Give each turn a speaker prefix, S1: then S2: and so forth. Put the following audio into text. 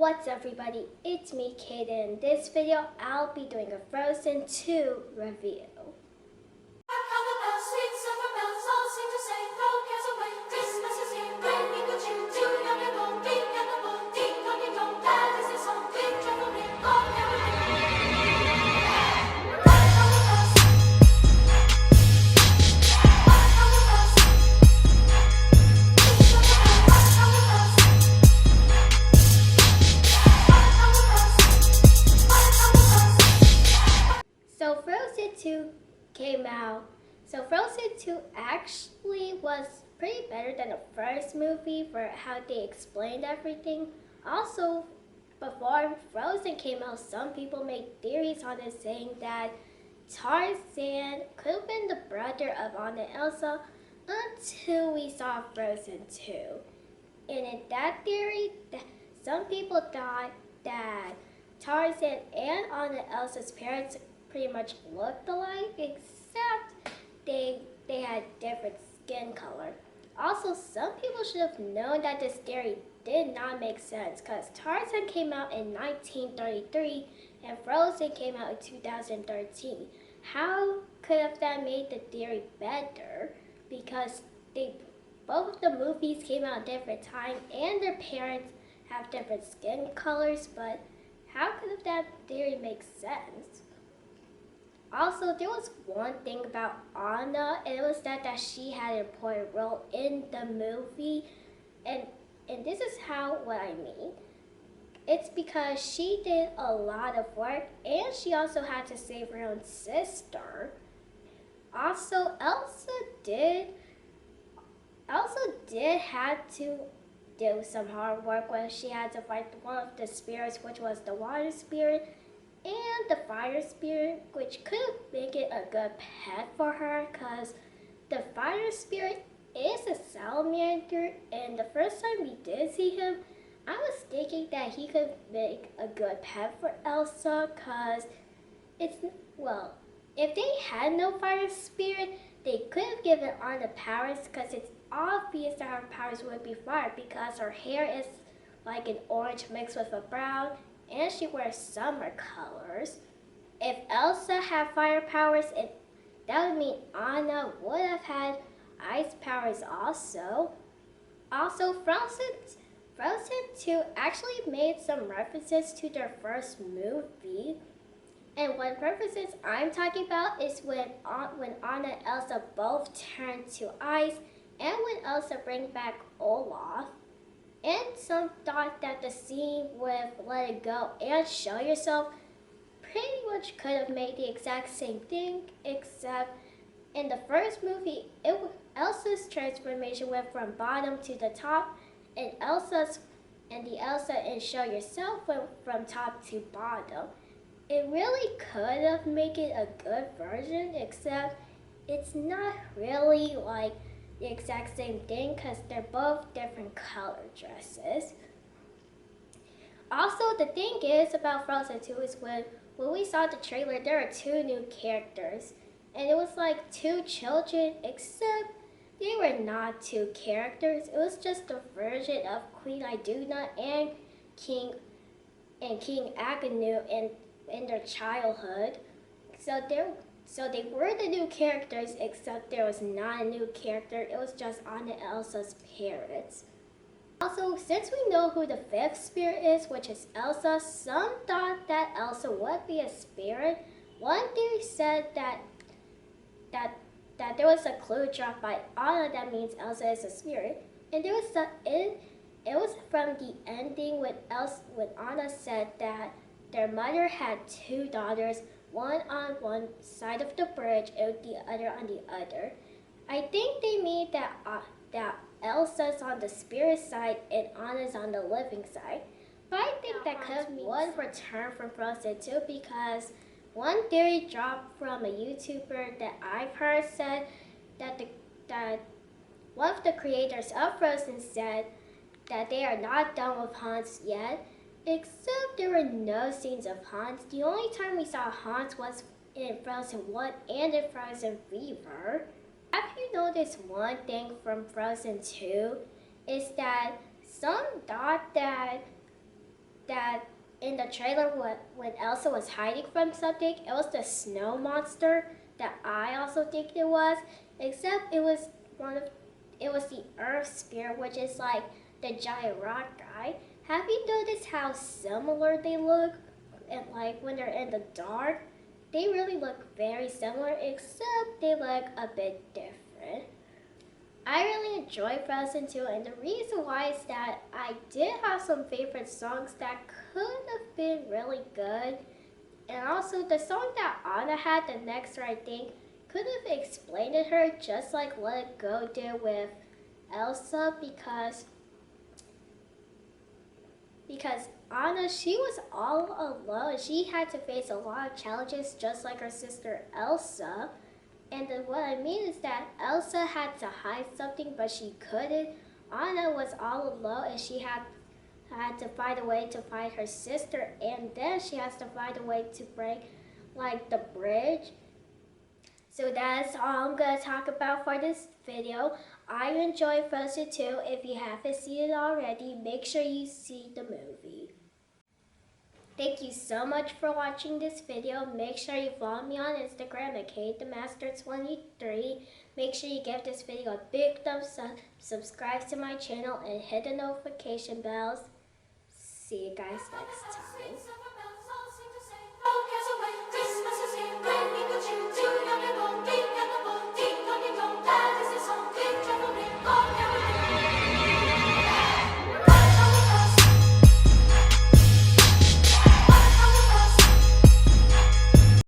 S1: What's up everybody, it's me Caden. In this video, I'll be doing a Frozen 2 review. So Frozen 2 came out. So Frozen 2 actually was pretty better than the first movie for how they explained everything. Also, before Frozen came out, some people made theories on it saying that Tarzan could have been the brother of Anna and Elsa until we saw Frozen 2. And in that theory, some people thought that Tarzan and Anna and Elsa's parents pretty much looked alike, except they had different skin color. Also, some people should have known that this theory did not make sense because Tarzan came out in 1933 and Frozen came out in 2013. How could have that made the theory better? Because both of the movies came out at different times and their parents have different skin colors, but how could have that theory make sense? Also, there was one thing about Anna, and it was that she had an important role in the movie, and this is what I mean. It's because she did a lot of work, and she also had to save her own sister. Also, Elsa did have to do some hard work when she had to fight one of the spirits, which was the water spirit and the fire spirit, which could make it a good pet for her because the fire spirit is a salamander, and the first time we did see him, I was thinking that he could make a good pet for Elsa because if they had no fire spirit, they could have given Anna powers because it's obvious that her powers would be fire because her hair is like an orange mixed with a brown, and she wears summer colors. If Elsa had fire powers, that would mean Anna would have had ice powers also. Also, Frozen 2 actually made some references to their first movie. And what references I'm talking about is when Anna and Elsa both turn to ice, and when Elsa brings back Olaf. And some thought that the scene with Let It Go and Show Yourself pretty much could have made the exact same thing, except in the first movie, Elsa's transformation went from bottom to the top, and the Elsa in Show Yourself went from top to bottom. It really could have made it a good version, except it's not really like the exact same thing because they're both different color dresses. Also, the thing is about Frozen 2 is when we saw the trailer, there are two new characters. And it was like two children, except they were not two characters. It was just a version of Queen Iduna and King Agnew in their childhood. So they were the new characters, except there was not a new character. It was just Anna and Elsa's parents. Also, since we know who the fifth spirit is, which is Elsa, some thought that Elsa would be a spirit. One theory said that there was a clue dropped by Anna that means Elsa is a spirit, and it was from the ending when Anna said that their mother had two daughters, one on one side of the bridge and the other on the other. I think they mean that Elsa's on the spirit side and Anna's on the living side. But I think that could have one return from Frozen 2 because one theory dropped from a YouTuber that I've heard said that one of the creators of Frozen said that they are not done with Hans yet. Except there were no scenes of Hans. The only time we saw Hans was in Frozen 1 and in Frozen Fever. Have you noticed one thing from Frozen 2? Is that some thought that that in the trailer when Elsa was hiding from something, it was the snow monster that I also think it was, except it was the earth spirit, which is like the giant rock guy. Have you noticed how similar they look? And like when they're in the dark, they really look very similar, except they look a bit different. I really enjoyed Frozen 2, and the reason why is that I did have some favorite songs that could have been really good. And also the song that Anna had, the next right thing, could have explained it her just like Let It Go did with Elsa, because Anna, she was all alone. She had to face a lot of challenges just like her sister Elsa. And then what I mean is that Elsa had to hide something, but she couldn't. Anna was all alone, and she had to find a way to find her sister, and then she has to find a way to break like the bridge. So that's all I'm gonna talk about for this video. I enjoyed Frozen 2. If you haven't seen it already, make sure you see the movie. Thank you so much for watching this video. Make sure you follow me on Instagram at cadensthoughts&review. Make sure you give this video a big thumbs up, subscribe to my channel, and hit the notification bells. See you guys next time.